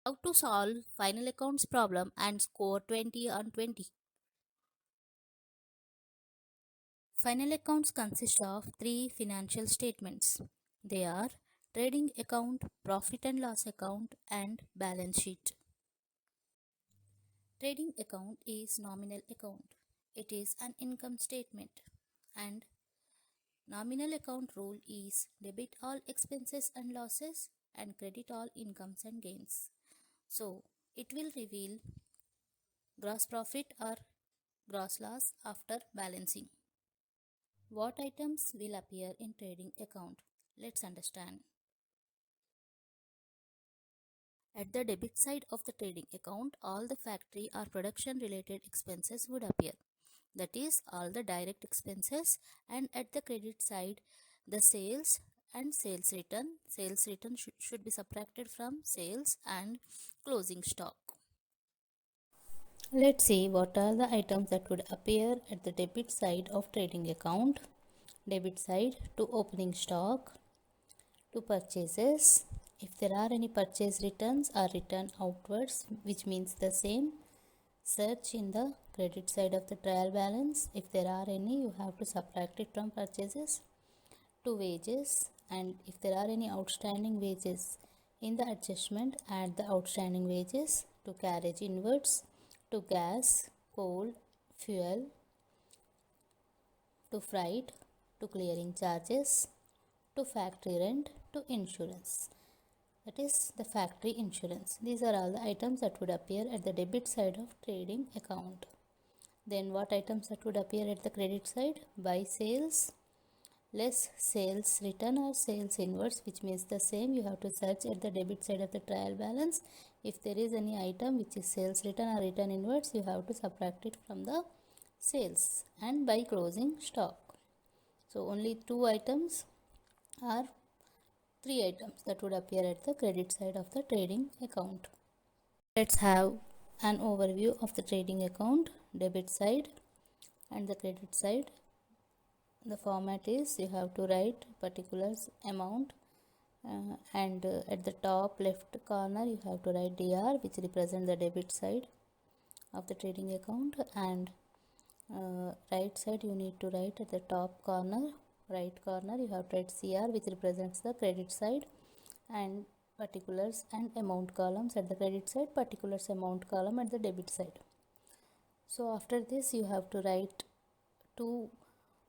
How to solve final accounts problem and score 20 on 20. Final accounts consist of three financial statements. They are trading account, profit and loss account, and balance sheet. Trading account is nominal account. It is an income statement, and nominal account rule is debit all expenses and losses and credit all incomes and gains. So it will reveal gross profit or gross loss after balancing. What items will appear in trading account? Let's understand. At the debit side of the trading account, all the factory or production related expenses would appear. That is all the direct expenses, and at the credit side, the sales and sales return. Sales return should be subtracted from sales and closing stock. Let's see what are the items that would appear at the debit side of trading account. Debit side, to opening stock, to purchases. If there are any purchase returns or return outwards, which means the same, search in the credit side of the trial balance. If there are any, you have to subtract it from purchases. To wages, and if there are any outstanding wages in the adjustment, add the outstanding wages. To carriage inwards, to gas, coal, fuel, to freight, to clearing charges, to factory rent, to insurance. That is the factory insurance. These are all the items that would appear at the debit side of trading account. Then what items that would appear at the credit side? Buy sales, less sales return or sales inwards, which means the same. You have to search at the debit side of the trial balance. If there is any item which is sales return or return inwards, you have to subtract it from the sales. And by closing stock. So only two items are three items that would appear at the credit side of the trading account. Let's have an overview of the trading account, debit side and the credit side. The format is you have to write particulars amount and at the top left corner you have to write DR, which represent the debit side of the trading account, and right side you need to write at the top corner, right corner you have to write CR, which represents the credit side, and particulars and amount columns at the credit side, particulars amount column at the debit side. So after this you have to write two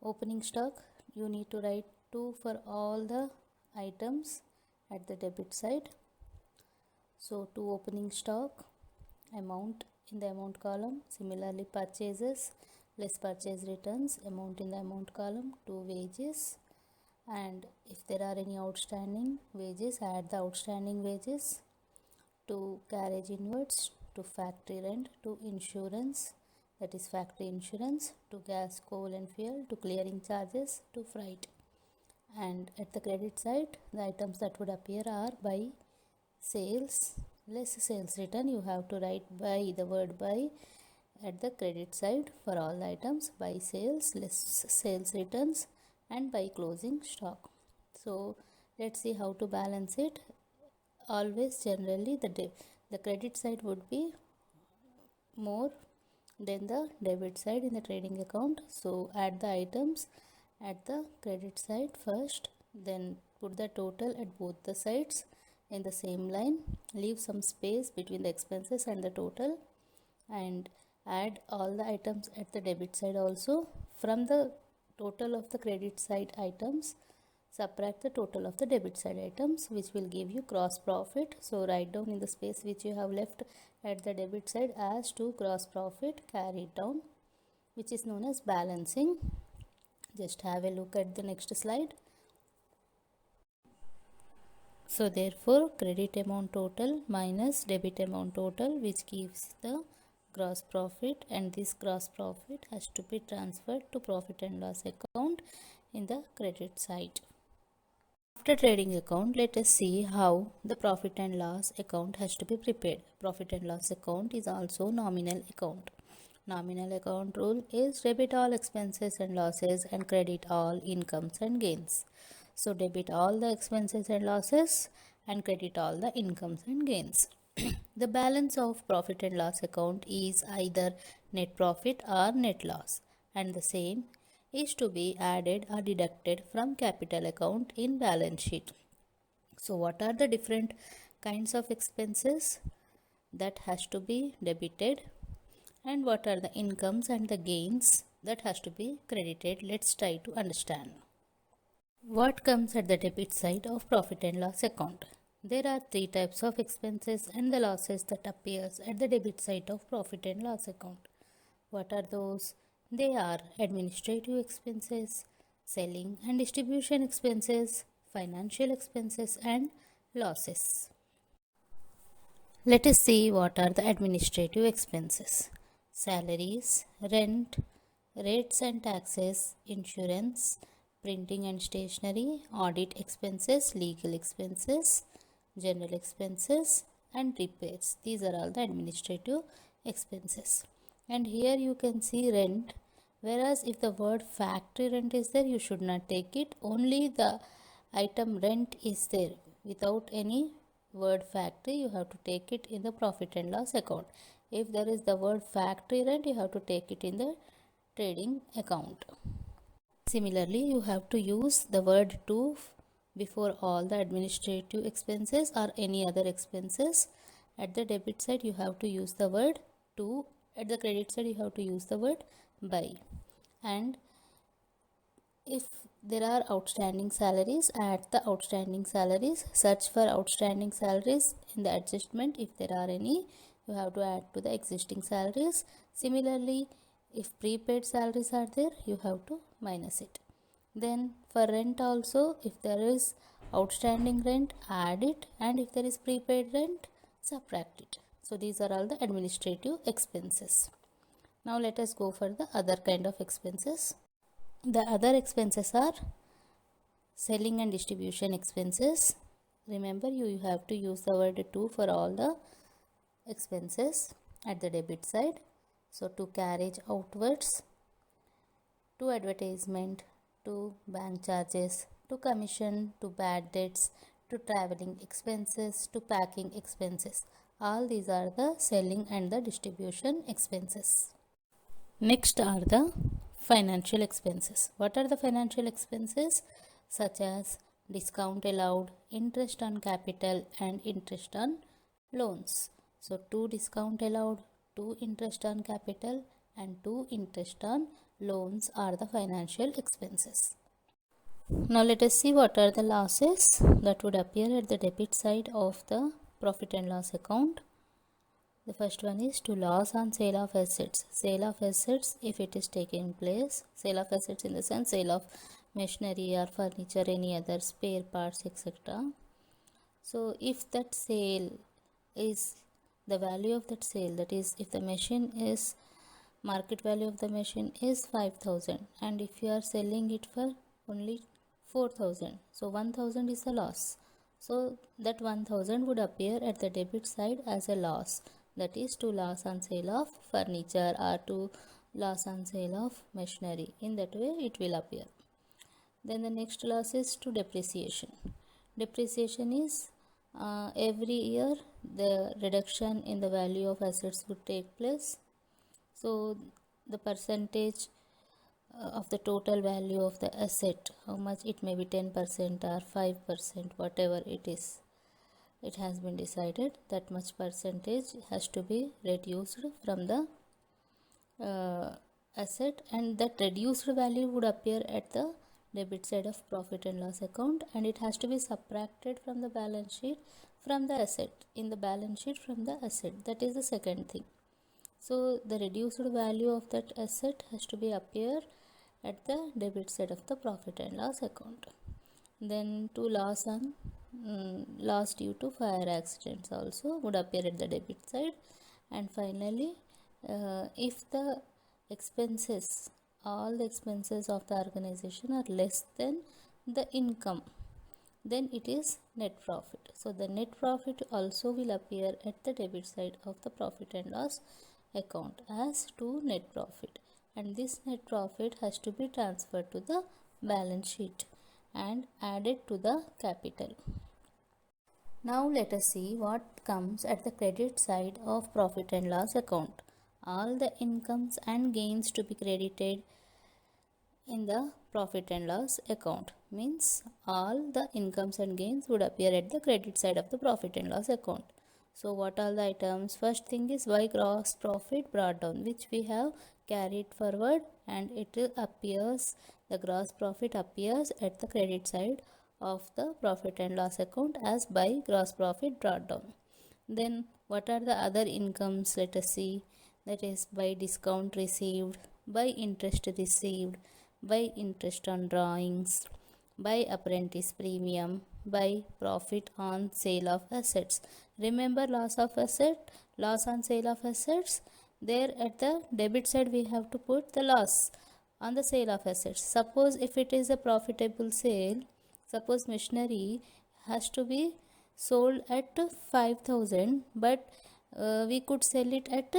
opening stock. You need to write 2 for all the items at the debit side. So 2 opening stock, amount in the amount column. Similarly purchases, less purchase returns, amount in the amount column. 2 wages, and if there are any outstanding wages, add the outstanding wages. To carriage inwards, to factory rent, to insurance, that is factory insurance, to gas, coal and fuel, to clearing charges, to freight. And at the credit side, the items that would appear are buy sales, less sales return. You have to write buy, the word buy at the credit side for all the items. Buy sales, less sales returns, and buy closing stock. So let's see how to balance it. Always generally the credit side would be more than the debit side in the trading account. So add the items at the credit side first, then put the total at both the sides in the same line, leave some space between the expenses and the total, and add all the items at the debit side also. From the total of the credit side items, subtract the total of the debit side items, which will give you gross profit. So write down in the space which you have left at the debit side as to gross profit, carry it down, which is known as balancing. Just have a look at the next slide. So therefore credit amount total minus debit amount total, which gives the gross profit, and this gross profit has to be transferred to profit and loss account in the credit side. After trading account, let us see how the profit and loss account has to be prepared. Profit and loss account is also nominal account. Nominal account rule is debit all expenses and losses and credit all incomes and gains. So debit all the expenses and losses and credit all the incomes and gains. The balance of profit and loss account is either net profit or net loss, and the same is to be added or deducted from capital account in balance sheet. So what are the different kinds of expenses that has to be debited, and what are the incomes and the gains that has to be credited? Let's try to understand. What comes at the debit side of profit and loss account? There are three types of expenses and the losses that appears at the debit side of profit and loss account. What are those? They are administrative expenses, selling and distribution expenses, financial expenses, and losses. Let us see what are the administrative expenses. Salaries, rent, rates and taxes, insurance, printing and stationery, audit expenses, legal expenses, general expenses, and repairs. These are all the administrative expenses. And here you can see rent. Whereas if the word factory rent is there, you should not take it. Only the item rent is there. Without any word factory, you have to take it in the profit and loss account. If there is the word factory rent, you have to take it in the trading account. Similarly, you have to use the word to before all the administrative expenses or any other expenses. At the debit side, you have to use the word to. At the credit side, you have to use the word by. And if there are outstanding salaries, add the outstanding salaries. Search for outstanding salaries in the adjustment. If there are any, you have to add to the existing salaries. Similarly, if prepaid salaries are there, you have to minus it. Then for rent also, if there is outstanding rent, add it, and if there is prepaid rent, subtract it. So these are all the administrative expenses. Now let us go for the other kind of expenses. The other expenses are selling and distribution expenses. Remember, you have to use the word to for all the expenses at the debit side. So to carriage outwards, to advertisement, to bank charges, to commission, to bad debts, to traveling expenses, to packing expenses. All these are the selling and the distribution expenses. Next are the financial expenses. What are the financial expenses? Such as discount allowed, interest on capital, and interest on loans. So 2 discount allowed, 2 interest on capital, and 2 interest on loans are the financial expenses. Now let us see what are the losses that would appear at the debit side of the profit and loss account. The first one is to loss on sale of assets. Sale of assets, if it is taking place, sale of assets in the sense sale of machinery or furniture, any other spare parts, etc. So if that sale is the value of that sale, that is if the machine is market value of the machine is 5,000 and if you are selling it for only 4,000, so 1,000 is a loss. So that 1,000 would appear at the debit side as a loss. That is to loss on sale of furniture or to loss on sale of machinery. In that way it will appear. Then the next loss is to depreciation. Depreciation is every year the reduction in the value of assets would take place. So the percentage of the total value of the asset, how much it may be 10% or 5%, whatever it is, it has been decided that much percentage has to be reduced from the asset, and that reduced value would appear at the debit side of profit and loss account, and it has to be subtracted from the balance sheet from the asset, in the balance sheet from the asset. That is the second thing. So the reduced value of that asset has to be appear at the debit side of the profit and loss account. Then to loss on loss due to fire accidents also would appear at the debit side. And finally, if the expenses, all the expenses of the organization are less than the income, then it is net profit. So the net profit also will appear at the debit side of the profit and loss account as to net profit, and this net profit has to be transferred to the balance sheet and added to the capital. Now let us see what comes at the credit side of profit and loss account. All the incomes and gains to be credited in the profit and loss account, means all the incomes and gains would appear at the credit side of the profit and loss account. So what are the items? First thing is by gross profit brought down, which we have carried forward, and it appears, the gross profit appears at the credit side of the profit and loss account as by gross profit brought down. Then what are the other incomes? Let us see. That is by discount received, by interest received, by interest on drawings, by apprentice premium, by profit on sale of assets. Remember loss of asset, loss on sale of assets. There at the debit side we have to put the loss on the sale of assets. Suppose if it is a profitable sale, suppose machinery has to be sold at 5,000, but we could sell it at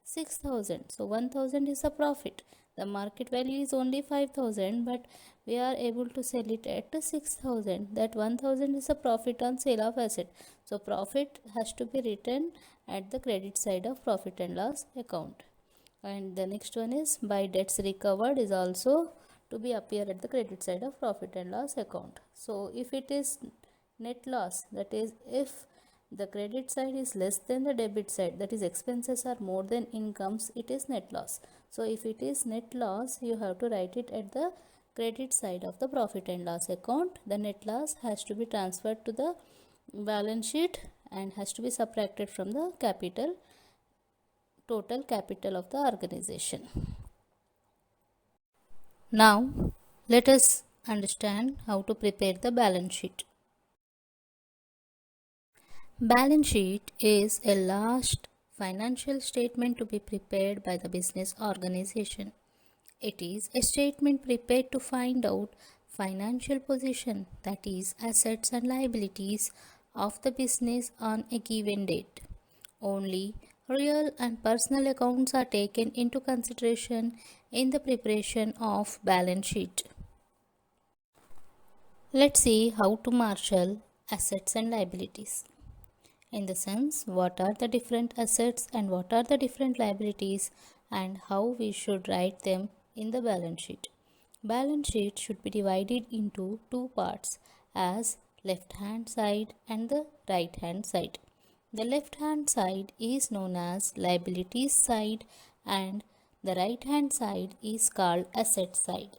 6,000. So 1,000 is a profit. The market value is only 5,000, but we are able to sell it at 6,000. That 1,000 is a profit on sale of asset. So profit has to be written at the credit side of profit and loss account. And the next one is by debts recovered is also to be appear at the credit side of profit and loss account. So if it is net loss, that is if the credit side is less than the debit side, that is expenses are more than incomes, it is net loss. So if it is net loss, you have to write it at the credit side of the profit and loss account. The net loss has to be transferred to the balance sheet and has to be subtracted from the total capital of the organization. Now let us understand how to prepare the balance sheet. Balance sheet is a last financial statement to be prepared by the business organization. It is a statement prepared to find out financial position, that is assets and liabilities of the business on a given date. Only real and personal accounts are taken into consideration in the preparation of balance sheet. Let's see how to marshal assets and liabilities. In the sense, what are the different assets and what are the different liabilities and how we should write them in the balance sheet. Balance sheet should be divided into two parts as left hand side and the right hand side. The left hand side is known as liabilities side and the right hand side is called asset side.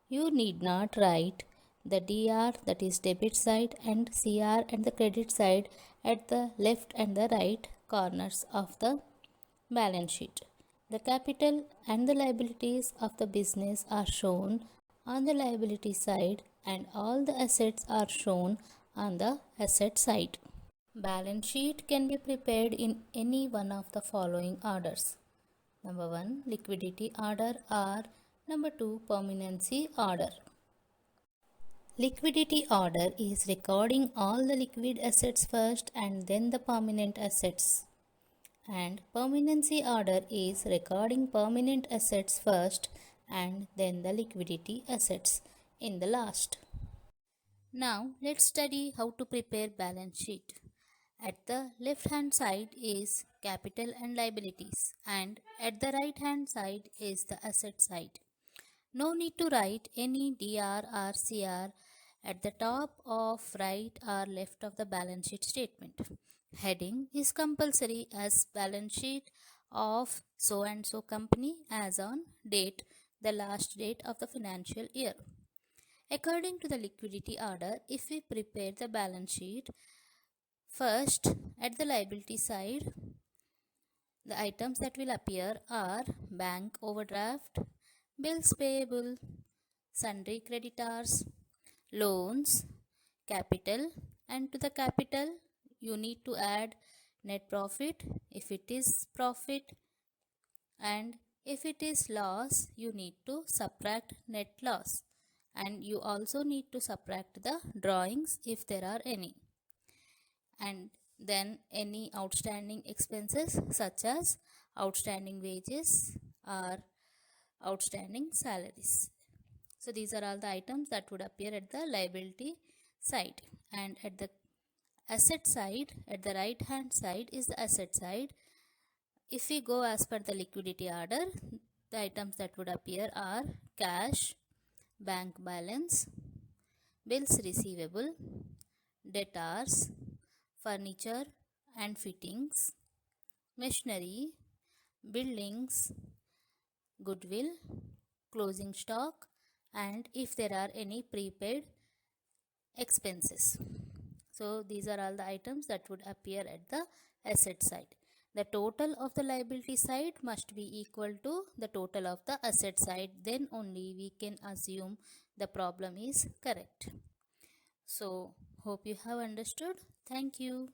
You need not write the DR, that is debit side, and CR and the credit side at the left and the right corners of the balance sheet. The capital and the liabilities of the business are shown on the liability side and all the assets are shown on the asset side. Balance sheet can be prepared in any one of the following orders. Number 1, liquidity order, or number 2, permanency order. Liquidity order is recording all the liquid assets first and then the permanent assets. And permanency order is recording permanent assets first and then the liquidity assets in the last. Now let's study how to prepare balance sheet. At the left hand side is capital and liabilities, and at the right hand side is the asset side. No need to write any DR or CR at the top of right or left of the balance sheet statement. Heading is compulsory as balance sheet of so and so company as on date, the last date of the financial year. According to the liquidity order, if we prepare the balance sheet, first at the liability side, the items that will appear are bank overdraft, bills payable, sundry creditors, loans, capital, and to the capital you need to add net profit if it is profit, and if it is loss you need to subtract net loss, and you also need to subtract the drawings if there are any, and then any outstanding expenses such as outstanding wages or outstanding salaries. So these are all the items that would appear at the liability side, and at the asset side, at the right hand side is the asset side. If we go as per the liquidity order, the items that would appear are cash, bank balance, bills receivable, debtors, furniture and fittings, machinery, buildings, goodwill, closing stock, and if there are any prepaid expenses. So these are all the items that would appear at the asset side. The total of the liability side must be equal to the total of the asset side, then only we can assume the problem is correct. So hope you have understood. Thank you.